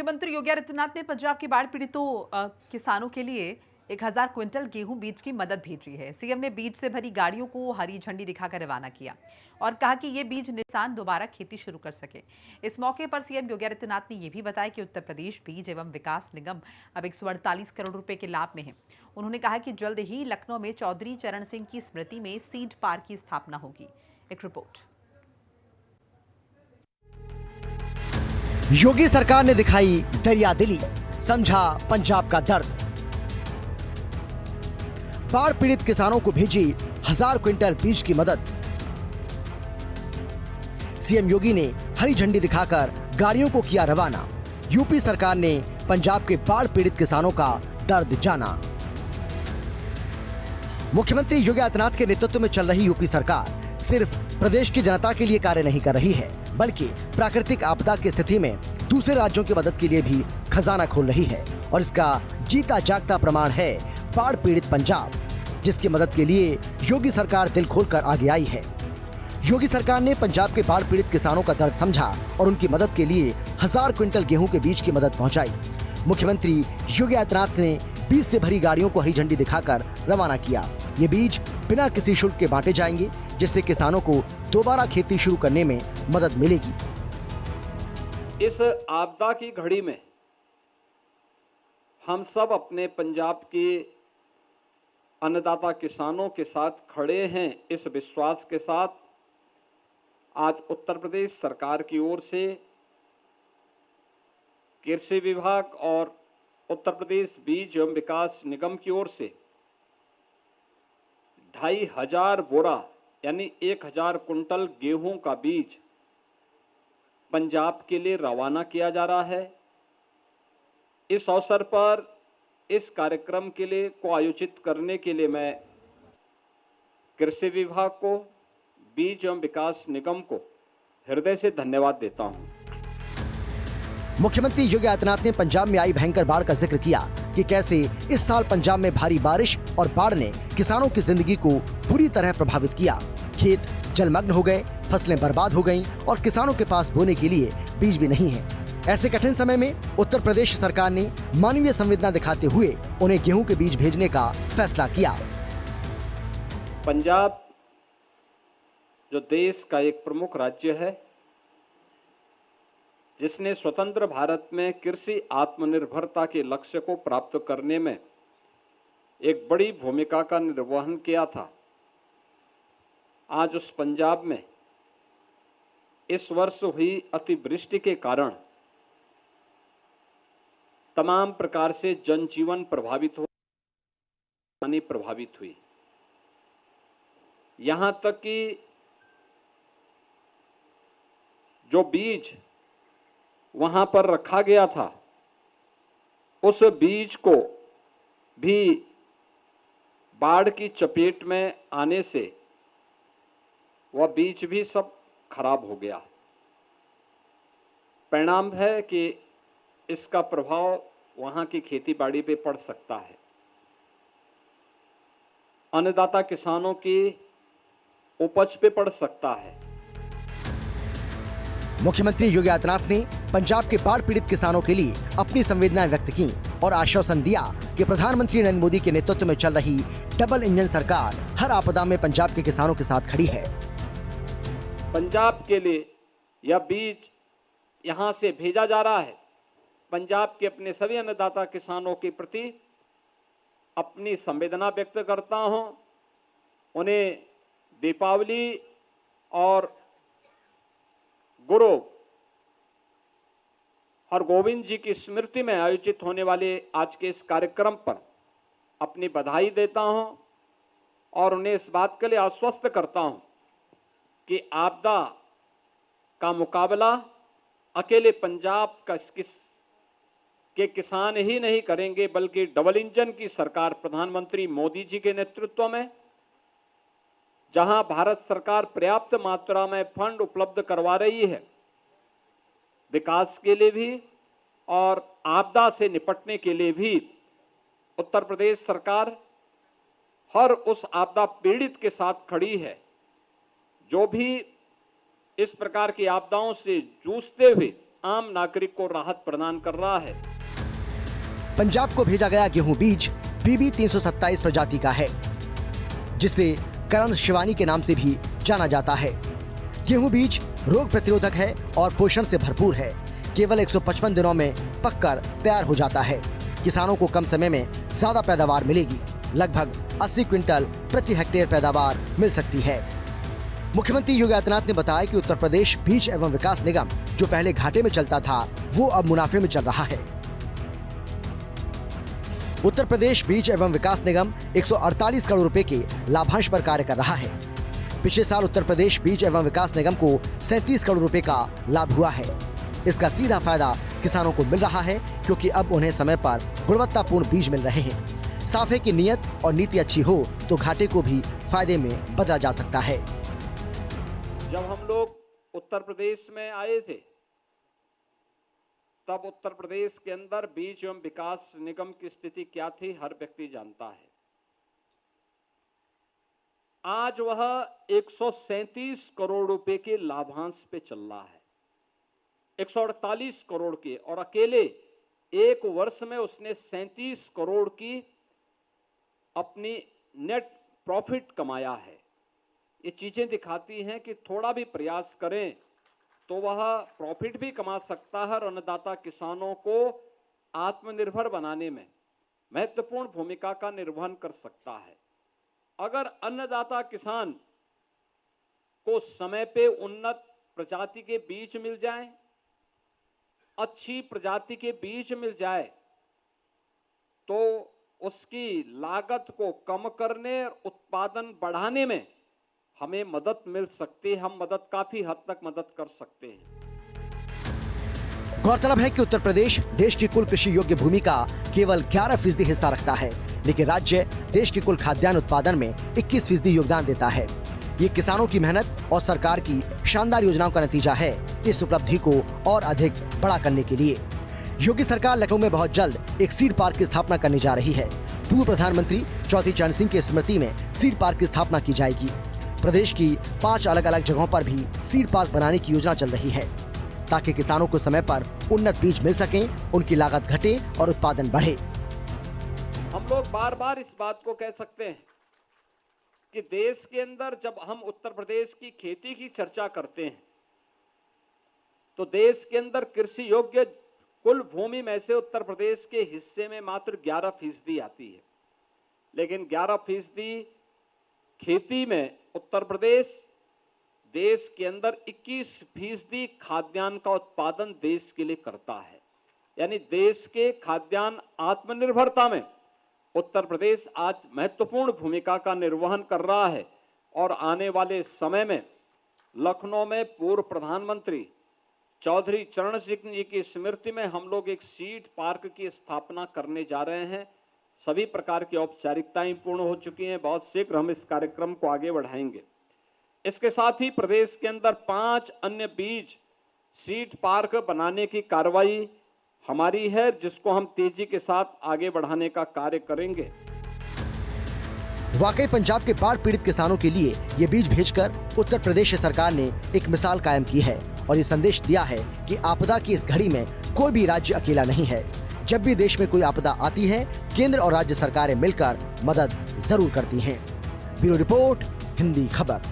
मुख्यमंत्री योगी आदित्यनाथ ने पंजाब के बाढ़ पीड़ितों किसानों के लिए 1000 क्विंटल गेहूं बीज की मदद भेजी है। सीएम ने बीज से भरी गाड़ियों को हरी झंडी दिखाकर रवाना किया और कहा कि ये बीज किसान दोबारा खेती शुरू कर सके। इस मौके पर सीएम योगी आदित्यनाथ ने यह भी बताया कि उत्तर प्रदेश बीज एवं विकास निगम अब 148 करोड़ रुपए के लाभ में है। उन्होंने कहा कि जल्द ही लखनऊ में चौधरी चरण सिंह की स्मृति में सीड पार्क की स्थापना होगी। एक रिपोर्ट। योगी सरकार ने दिखाई दरियादिली, समझा पंजाब का दर्द। बाढ़ पीड़ित किसानों को भेजी 1000 क्विंटल बीज की मदद। सीएम योगी ने हरी झंडी दिखाकर गाड़ियों को किया रवाना। यूपी सरकार ने पंजाब के बाढ़ पीड़ित किसानों का दर्द जाना। मुख्यमंत्री योगी आदित्यनाथ के नेतृत्व में चल रही यूपी सरकार सिर्फ प्रदेश की जनता के लिए कार्य नहीं कर रही है, बल्कि प्राकृतिक आपदा की स्थिति में दूसरे राज्यों की मदद के लिए भी खजाना खोल रही है। और इसका जीता जागता प्रमाण है बाढ़ पीड़ित पंजाब, जिसकी मदद के लिए योगी सरकार दिल खोलकर आगे आई है। योगी सरकार ने पंजाब के बाढ़ पीड़ित किसानों का दर्द समझा और उनकी मदद के लिए 1000 क्विंटल गेहूं के बीज की मदद पहुंचाई। मुख्यमंत्री योगी आदित्यनाथ ने बीज से भरी गाड़ियों को हरी झंडी दिखाकर रवाना किया। ये बीज बिना किसी शुल्क के बांटे जाएंगे, जिससे किसानों को दोबारा खेती शुरू करने में मदद मिलेगी। इस आपदा की घड़ी में हम सब अपने पंजाब के अन्नदाता किसानों के साथ खड़े हैं। इस विश्वास के साथ आज उत्तर प्रदेश सरकार की ओर से कृषि विभाग और उत्तर प्रदेश बीज एवं विकास निगम की ओर से 2500 बोरा यानी 1000 कुंटल गेहूं का बीज पंजाब के लिए रवाना किया जा रहा है। इस अवसर पर इस कार्यक्रम के लिए को आयोजित करने के लिए मैं कृषि विभाग को, बीज एवं विकास निगम को हृदय से धन्यवाद देता हूं। मुख्यमंत्री योगी आदित्यनाथ ने पंजाब में आई भयंकर बाढ़ का जिक्र किया कि कैसे इस साल पंजाब में भारी बारिश और बाढ़ ने किसानों की जिंदगी को बुरी तरह प्रभावित किया। खेत जलमग्न हो गए, फसलें बर्बाद हो गईं और किसानों के पास बोने के लिए बीज भी नहीं है। ऐसे कठिन समय में उत्तर प्रदेश सरकार ने मानवीय संवेदना दिखाते हुए उन्हें गेहूं के बीज भेजने का फैसला किया। पंजाब जो देश का एक प्रमुख राज्य है, जिसने स्वतंत्र भारत में कृषि आत्मनिर्भरता के लक्ष्य को प्राप्त करने में एक बड़ी भूमिका का निर्वहन किया था, आज उस पंजाब में इस वर्ष हुई अतिवृष्टि के कारण तमाम प्रकार से जनजीवन प्रभावित हो, हानि प्रभावित हुई। यहां तक कि जो बीज वहां पर रखा गया था, उस बीज को भी बाढ़ की चपेट में आने से वह बीज भी सब खराब हो गया। परिणाम है कि इसका प्रभाव वहां की खेती बाड़ी पे पड़ सकता है। अन्नदाता किसानों की उपज पे पड़ सकता है। मुख्यमंत्री योगी आदित्यनाथ ने पंजाब के बाढ़ पीड़ित किसानों के लिए अपनी संवेदनाएं व्यक्त की और आश्वासन दिया कि प्रधानमंत्री नरेंद्र मोदी के नेतृत्व में चल रही डबल इंजन सरकार हर आपदा में पंजाब के किसानों के साथ खड़ी है। पंजाब के लिए यह बीज यहां से भेजा जा रहा है। पंजाब के अपने सभी अन्नदाता किसानों के प्रति अपनी संवेदना व्यक्त करता हूं। उन्हें दीपावली और गुरु हरगोविंद जी की स्मृति में आयोजित होने वाले आज के इस कार्यक्रम पर अपनी बधाई देता हूं और उन्हें इस बात के लिए आश्वस्त करता हूं कि आपदा का मुकाबला अकेले पंजाब के किसान ही नहीं करेंगे, बल्कि डबल इंजन की सरकार प्रधानमंत्री मोदी जी के नेतृत्व में, जहां भारत सरकार पर्याप्त मात्रा में फंड उपलब्ध करवा रही है विकास के लिए भी और आपदा से निपटने के लिए भी, उत्तर प्रदेश सरकार हर उस आपदा पीड़ित के साथ खड़ी है जो भी इस प्रकार की आपदाओं से जूझते हुए आम नागरिक को राहत प्रदान कर रहा है। पंजाब को भेजा गया गेहूं बीज BB 327 प्रजाति का है, जिसे करण शिवानी के नाम से भी जाना जाता है। गेहूं बीज रोग प्रतिरोधक है और पोषण से भरपूर है। केवल 155 दिनों में पककर तैयार हो जाता है। किसानों को कम समय में ज्यादा पैदावार मिलेगी। लगभग 80 क्विंटल प्रति हेक्टेयर पैदावार मिल सकती है। मुख्यमंत्री योगी आदित्यनाथ ने बताया कि उत्तर प्रदेश बीज एवं विकास निगम जो पहले घाटे में चलता था, वो अब मुनाफे में चल रहा है। उत्तर प्रदेश बीज एवं विकास निगम 148 करोड़ रुपए के लाभांश पर कार्य कर रहा है। पिछले साल उत्तर प्रदेश बीज एवं विकास निगम को 37 करोड़ रुपए का लाभ हुआ है। इसका सीधा फायदा किसानों को मिल रहा है, क्योंकि अब उन्हें समय पर गुणवत्तापूर्ण बीज मिल रहे हैं। साफ है कि नियत और नीति अच्छी हो तो घाटे को भी फायदे में बदला जा सकता है। जब हम लोग उत्तर प्रदेश में आए थे, तब उत्तर प्रदेश के अंदर बीज एवं विकास निगम की स्थिति क्या थी, हर व्यक्ति जानता है। आज वह 137 करोड़ रुपए के लाभांश पे चल रहा है, 148 करोड़ के, और अकेले एक वर्ष में उसने 37 करोड़ की अपनी नेट प्रॉफिट कमाया है। ये चीजें दिखाती हैं कि थोड़ा भी प्रयास करें तो वह प्रॉफिट भी कमा सकता है और अन्नदाता किसानों को आत्मनिर्भर बनाने में महत्वपूर्ण भूमिका का निर्वहन कर सकता है। अगर अन्नदाता किसान को समय पे उन्नत प्रजाति के बीज मिल जाए, अच्छी प्रजाति के बीज मिल जाए, तो उसकी लागत को कम करने और उत्पादन बढ़ाने में हमें मदद मिल सकती है। हम मदद काफी हद तक मदद कर सकते हैं। गौरतलब है कि उत्तर प्रदेश देश की कुल कृषि योग्य भूमि का केवल 11% हिस्सा रखता है, लेकिन राज्य देश की कुल खाद्यान्न उत्पादन में 21% योगदान देता है। ये किसानों की मेहनत और सरकार की शानदार योजनाओं का नतीजा है। इस उपलब्धि को और अधिक बड़ा करने के लिए योगी सरकार लखनऊ में बहुत जल्द एक सीड पार्क की स्थापना करने जा रही है। पूर्व प्रधानमंत्री चौधरी चरण सिंह की स्मृति में सीड पार्क की स्थापना की जाएगी। प्रदेश की 5 अलग अलग जगहों पर भी सीड पार्क बनाने की योजना चल रही है, ताकि किसानों को समय पर उन्नत बीज मिल सके, उनकी लागत घटे और उत्पादन बढ़े। हम लोग बार बार इस बात को कह सकते हैं कि देश के अंदर जब हम उत्तर प्रदेश की खेती की चर्चा करते हैं, तो देश के अंदर कृषि योग्य कुल भूमि में से उत्तर प्रदेश के हिस्से में मात्र 11% आती है। लेकिन 11% खेती में उत्तर प्रदेश देश के अंदर 21% खाद्यान्न का उत्पादन देश के लिए करता है। यानी देश के खाद्यान्न आत्मनिर्भरता में उत्तर प्रदेश आज महत्वपूर्ण भूमिका का निर्वहन कर रहा है। और आने वाले समय में लखनऊ में पूर्व प्रधानमंत्री चौधरी चरण सिंह जी की स्मृति में हम लोग एक सीड पार्क की स्थापना करने जा रहे हैं। सभी प्रकार की औपचारिकताएं पूर्ण हो चुकी हैं। बहुत शीघ्र हम इस कार्यक्रम को आगे बढ़ाएंगे। इसके साथ ही प्रदेश के अंदर 5 अन्य बीज सीड पार्क बनाने की कार्रवाई हमारी है, जिसको हम तेजी के साथ आगे बढ़ाने का कार्य करेंगे। वाकई पंजाब के बाढ़ पीड़ित किसानों के लिए ये बीज भेजकर उत्तर प्रदेश सरकार ने एक मिसाल कायम की है और ये संदेश दिया है कि आपदा की इस घड़ी में कोई भी राज्य अकेला नहीं है। जब भी देश में कोई आपदा आती है, केंद्र और राज्य सरकारें मिलकर मदद जरूर करती हैं। ब्यूरो रिपोर्ट, हिंदी खबर।